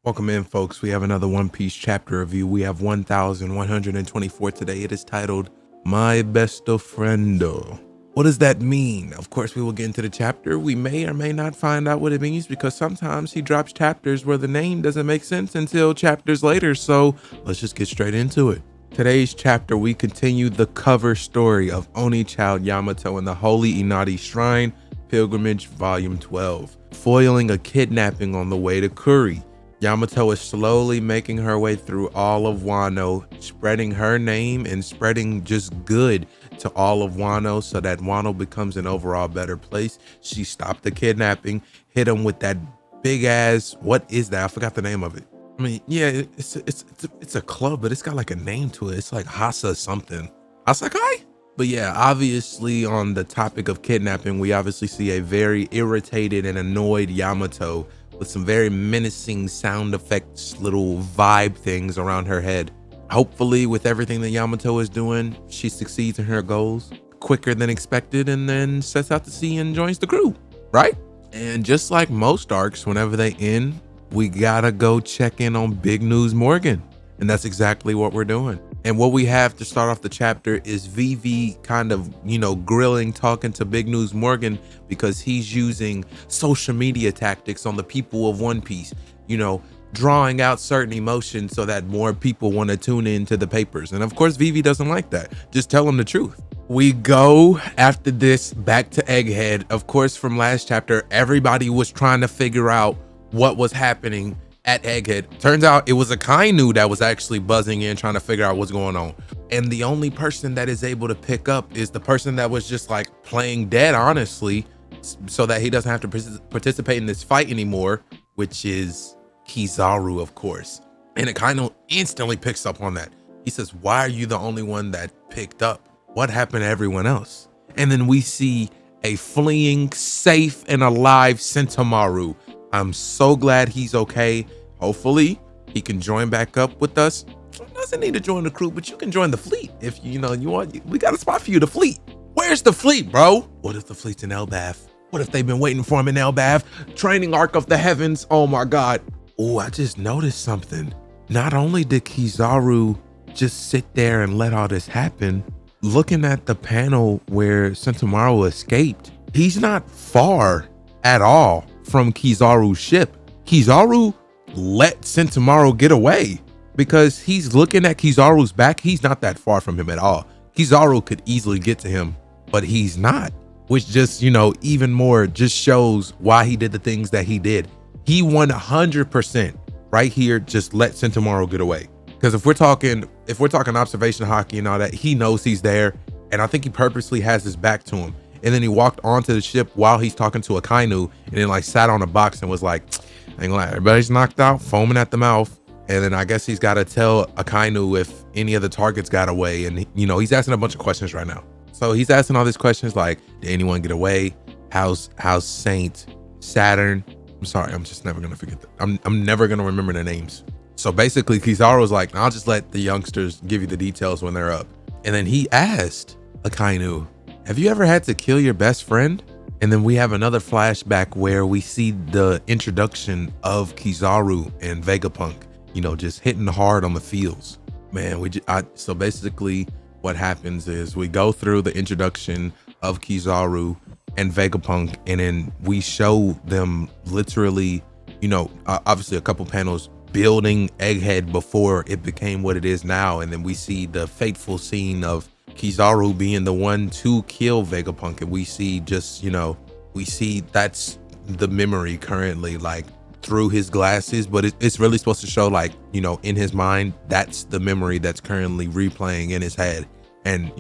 Welcome in, folks. We have another One Piece chapter review. We have 1124 today. It is titled My Besto Friendo. What does that mean? Of course, we will get into the chapter. We may or may not find out what it means because sometimes he drops chapters where the name doesn't make sense until chapters later. So let's just get straight into it. Today's chapter, we continue the cover story of Oni Child Yamato and the Holy Inari Shrine Pilgrimage Volume 12, foiling a kidnapping on the way to Kuri. Yamato is slowly making her way through all of Wano, spreading her name and spreading just good to all of Wano so that Wano becomes an overall better place. She stopped the kidnapping, hit him with that big ass, what is that? I forgot the name of it. I mean, yeah, it's a club, but it's got like a name to it. It's like Hasa something. Hasakai? But yeah, obviously on the topic of kidnapping, we obviously see a very irritated and annoyed Yamato with some very menacing sound effects, little vibe things around her head. Hopefully with everything that Yamato is doing, she succeeds in her goals quicker than expected and then sets out to sea and joins the crew, right? And just like most arcs, whenever they end, we gotta go check in on Big News Morgan. And that's exactly what we're doing. And what we have to start off the chapter is Vivi kind of, grilling, talking to Big News Morgan because he's using social media tactics on the people of One Piece, drawing out certain emotions so that more people want to tune into the papers. And of course, Vivi doesn't like that. Just tell him the truth. We go after this back to Egghead. Of course, from last chapter, everybody was trying to figure out what was happening at Egghead. Turns out it was Akainu that was actually buzzing in trying to figure out what's going on. And the only person that is able to pick up is the person that was just like playing dead, honestly, so that he doesn't have to participate in this fight anymore, which is Kizaru, of course. And Akainu instantly picks up on that. He says, why are you the only one that picked up? What happened to everyone else? And then we see a fleeing, safe and alive Sentomaru. I'm so glad he's okay. Hopefully he can join back up with us. Doesn't need to join the crew, but you can join the fleet if you want. We got a spot for you, the fleet. Where's the fleet, bro? What if the fleet's in Elbaf? What if they've been waiting for him in Elbaf? Training Arc of the Heavens. Oh my God. Oh, I just noticed something. Not only did Kizaru just sit there and let all this happen, looking at the panel where Sentomaru escaped, he's not far at all from Kizaru's ship. Kizaru let Sentomaru get away because he's looking at Kizaru's back. He's not that far from him at all. Kizaru could easily get to him, but he's not, which just, even more just shows why he did the things that he did. He 100% right here just let Sentomaru get away. Because if we're talking observation hockey and all that, he knows he's there. And I think he purposely has his back to him. And then he walked onto the ship while he's talking to Akainu and then sat on a box and was like, I ain't gonna lie, everybody's knocked out, foaming at the mouth. And then I guess he's got to tell Akainu if any of the targets got away. And, he's asking a bunch of questions right now. So he's asking all these questions like, did anyone get away? How's Saint, Saturn? I'm sorry, I'm just never going to forget that. I'm never going to remember the names. So basically, Kizaru was like, I'll just let the youngsters give you the details when they're up. And then he asked Akainu, have you ever had to kill your best friend? And then we have another flashback where we see the introduction of Kizaru and Vegapunk, just hitting hard on the fields. Man, so basically what happens is we go through the introduction of Kizaru and Vegapunk, and then we show them literally, obviously a couple panels building Egghead before it became what it is now. And then we see the fateful scene of Kizaru being the one to kill Vegapunk, and we see just, we see that's the memory currently through his glasses, but it's really supposed to show in his mind, that's the memory that's currently replaying in his head. And,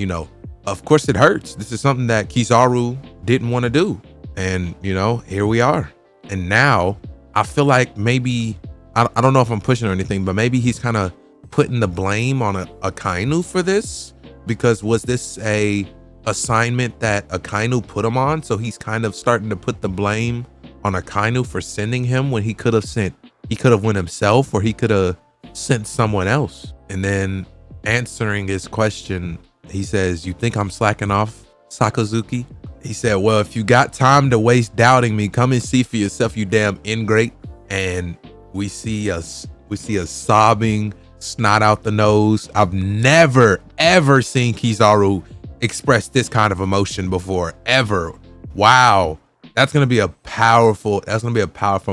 of course it hurts. This is something that Kizaru didn't want to do. And, here we are. And now I feel like maybe, I don't know if I'm pushing or anything, but maybe he's kind of putting the blame on Akainu for this. Because was this a assignment that Akainu put him on? So he's kind of starting to put the blame on Akainu for sending him when he could have went himself, or he could have sent someone else. And then answering his question, he says, you think I'm slacking off, Sakazuki? He said, well, if you got time to waste doubting me, come and see for yourself, you damn ingrate. And we see a sobbing snot out the nose. I've never ever seen Kizaru express this kind of emotion before, ever. Wow. That's gonna be a powerful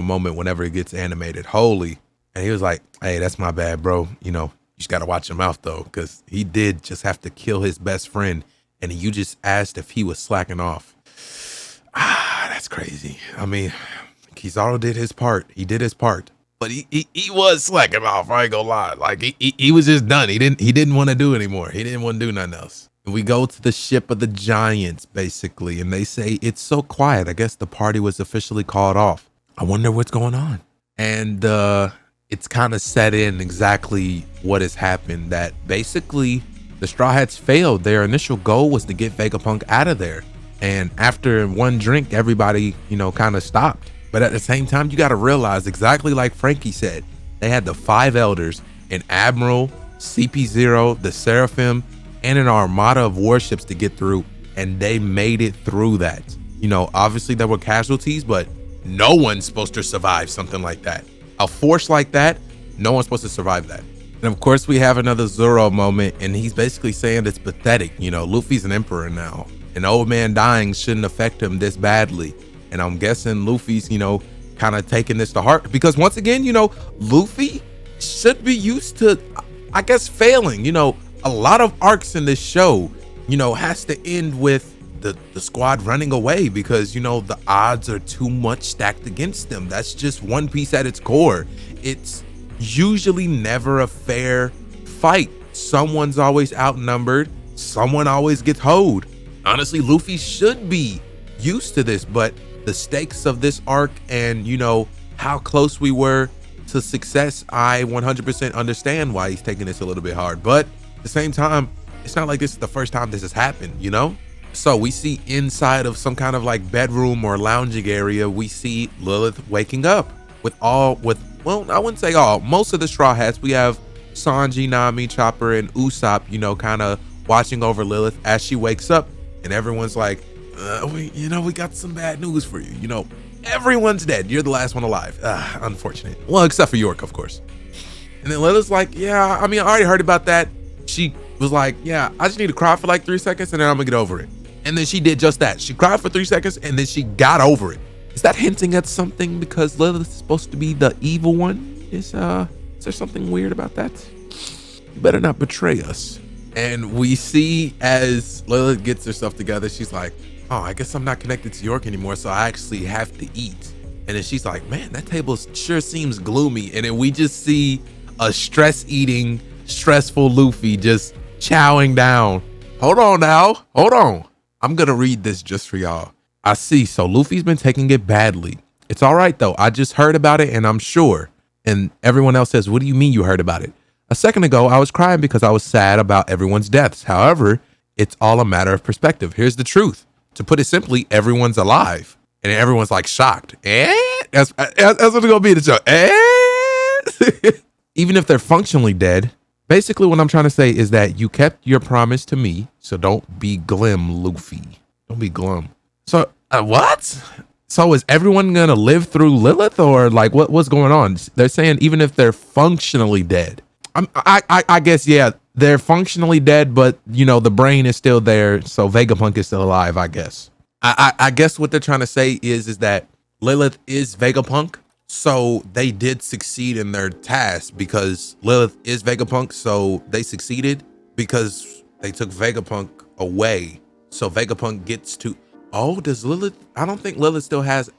moment whenever it gets animated. Holy. And he was like, hey, that's my bad, bro. You just gotta watch your mouth though, because he did just have to kill his best friend, and you just asked if he was slacking off. That's crazy. I mean, Kizaru did his part. He did his part. But he was slacking off. I ain't gonna lie. Like he was just done. He didn't want to do anymore. He didn't want to do nothing else. And we go to the ship of the giants, basically, and they say it's so quiet. I guess the party was officially called off. I wonder what's going on. And it's kind of set in exactly what has happened. That basically the Straw Hats failed. Their initial goal was to get Vegapunk out of there. And after one drink, everybody, kind of stopped. But at the same time, you got to realize, exactly like Frankie said, they had the 5 elders, an admiral, CP0, the Seraphim, and an armada of warships to get through, and they made it through that. Obviously there were casualties, but no one's supposed to survive something like that. A force like that, no one's supposed to survive that. And of course we have another Zoro moment, and he's basically saying it's pathetic. Luffy's an emperor now. An old man dying shouldn't affect him this badly. And I'm guessing Luffy's, kind of taking this to heart, because once again, Luffy should be used to, I guess, failing. A lot of arcs in this show, has to end with the squad running away because, the odds are too much stacked against them. That's just One Piece at its core. It's usually never a fair fight. Someone's always outnumbered. Someone always gets hoed. Honestly, Luffy should be used to this, but the stakes of this arc and, how close we were to success, I 100% understand why he's taking this a little bit hard. But at the same time, it's not like this is the first time this has happened, So we see inside of some kind of like bedroom or lounging area, we see Lilith waking up well, I wouldn't say all, most of the Straw Hats. We have Sanji, Nami, Chopper, and Usopp, kind of watching over Lilith as she wakes up, and everyone's like, we got some bad news for you. Everyone's dead. You're the last one alive. Unfortunate. Well, except for York, of course. And then Lilith's like, yeah, I already heard about that. She was like, yeah, I just need to cry for like 3 seconds and then I'm gonna get over it. And then she did just that. She cried for 3 seconds and then she got over it. Is that hinting at something because Lilith is supposed to be the evil one? Is there something weird about that? You better not betray us. And we see as Lilith gets herself together, she's like, oh, I guess I'm not connected to York anymore, so I actually have to eat. And then she's like, man, that table sure seems gloomy. And then we just see a stressful Luffy just chowing down. Hold on now. Hold on. I'm going to read this just for y'all. I see. So Luffy's been taking it badly. It's all right, though. I just heard about it and I'm sure. And everyone else says, what do you mean you heard about it? A second ago, I was crying because I was sad about everyone's deaths. However, it's all a matter of perspective. Here's the truth. To put it simply, everyone's alive. And everyone's like shocked. That's what it's going to be in the show. Even if they're functionally dead, basically what I'm trying to say is that you kept your promise to me. So don't be glum, Luffy. Don't be glum. So what? So is everyone going to live through Lilith, or like what's going on? They're saying even if they're functionally dead. I guess, yeah, they're functionally dead, but the brain is still there. So Vegapunk is still alive, I guess. I guess what they're trying to say is that Lilith is Vegapunk. So they did succeed in their task because Lilith is Vegapunk. So they succeeded because they took Vegapunk away. So Vegapunk gets to, does Lilith? I don't think Lilith still has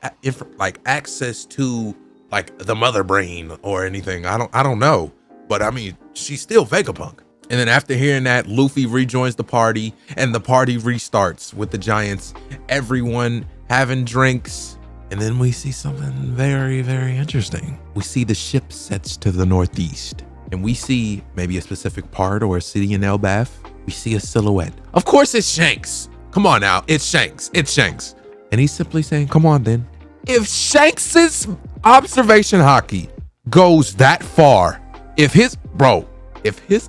access to like the mother brain or anything. I don't know. But she's still Vegapunk. And then after hearing that, Luffy rejoins the party and the party restarts with the giants, everyone having drinks. And then we see something very, very interesting. We see the ship sets to the northeast and we see maybe a specific part or a city in Elbaf. We see a silhouette. Of course it's Shanks. Come on now. It's Shanks. It's Shanks. And he's simply saying, come on then. If Shanks's observation hockey goes that far, if his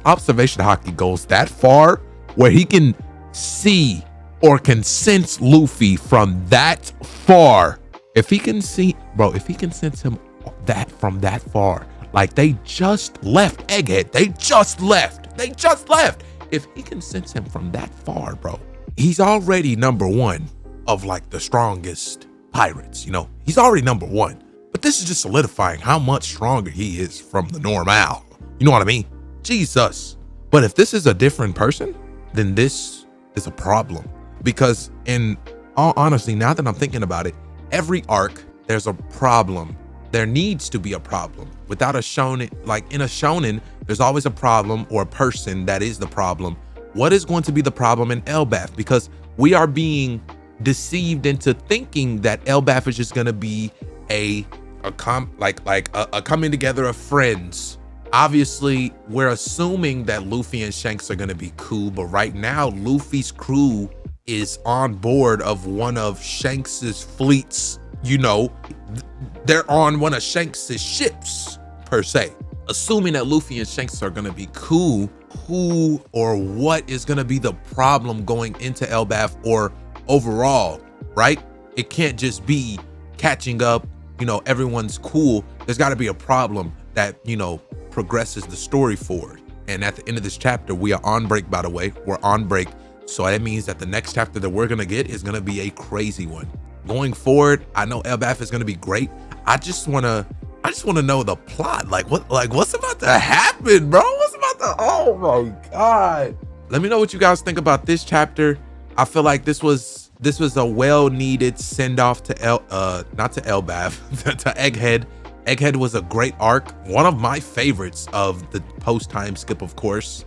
observation hockey goes that far where he can see or can sense Luffy from that far, if he can sense him that from that far. Like they just left Egghead. They just left. They just left. If he can sense him from that far, bro, he's already number one of like the strongest pirates. You know, he's already number one. But this is just solidifying how much stronger he is from the normal. You know what I mean? Jesus. But if this is a different person, then this is a problem. Because in all honesty, now that I'm thinking about it, every arc, there's a problem. There needs to be a problem. Without a shonen, like in a shonen, there's always a problem or a person that is the problem. What is going to be the problem in Elbaf? Because we are being deceived into thinking that Elbaf is just gonna be a coming together of friends. Obviously, we're assuming that Luffy and Shanks are gonna be cool, but right now, Luffy's crew is on board of one of Shanks's fleets. You know, they're on one of Shanks's ships, per se. Assuming that Luffy and Shanks are gonna be cool, who or what is gonna be the problem going into Elbaf or overall, right? It can't just be catching up, you know, everyone's cool. There's gotta be a problem that, you know, progresses the story forward. And at the end of this chapter, we are on break, by the way. We're on break. So that means that the next chapter that we're gonna get is gonna be a crazy one. Going forward, I know Elbaf is gonna be great. I just wanna know the plot. What's about to happen, bro? Oh my God. Let me know what you guys think about this chapter. I feel like this was a well-needed send-off to not to Elbaf, to Egghead. Egghead was a great arc. One of my favorites of the post-time skip, of course.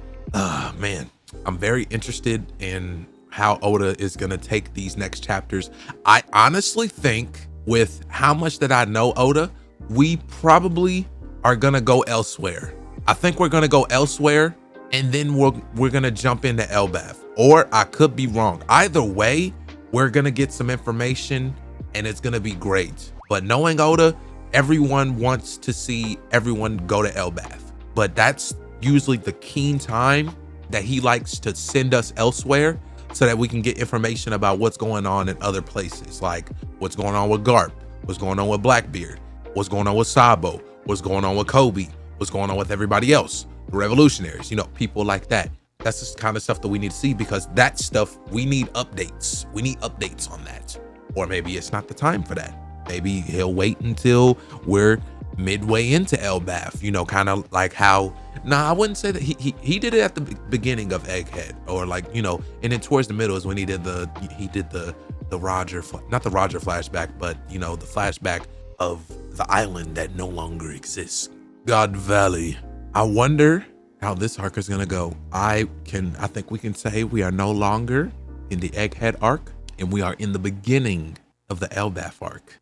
Man, I'm very interested in how Oda is gonna take these next chapters. I honestly think with how much that I know Oda, we probably are gonna go elsewhere. I think we're gonna go elsewhere and then we're gonna jump into Elbaf. Or I could be wrong. Either way, we're gonna get some information and it's gonna be great. But knowing Oda, everyone wants to see everyone go to Elbaf. But that's usually the keen time that he likes to send us elsewhere so that we can get information about what's going on in other places. Like what's going on with Garp, what's going on with Blackbeard, what's going on with Sabo, what's going on with Kobe, what's going on with everybody else, the revolutionaries, you know, people like that. That's just kind of stuff that we need to see, because that stuff, we need updates. We need updates on that. Or maybe it's not the time for that. Maybe he'll wait until we're midway into Elbaf, you know, kind of like how, I wouldn't say that he did it at the beginning of Egghead, or like, you know, and then towards the middle is when he did the Roger, not the Roger flashback, but, you know, the flashback of the island that no longer exists. God Valley. I wonder how this arc is gonna go. I think we can say we are no longer in the Egghead arc and we are in the beginning of the Elbaf arc.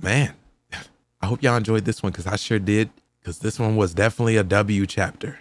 Man, I hope y'all enjoyed this one, because I sure did, because this one was definitely a W chapter.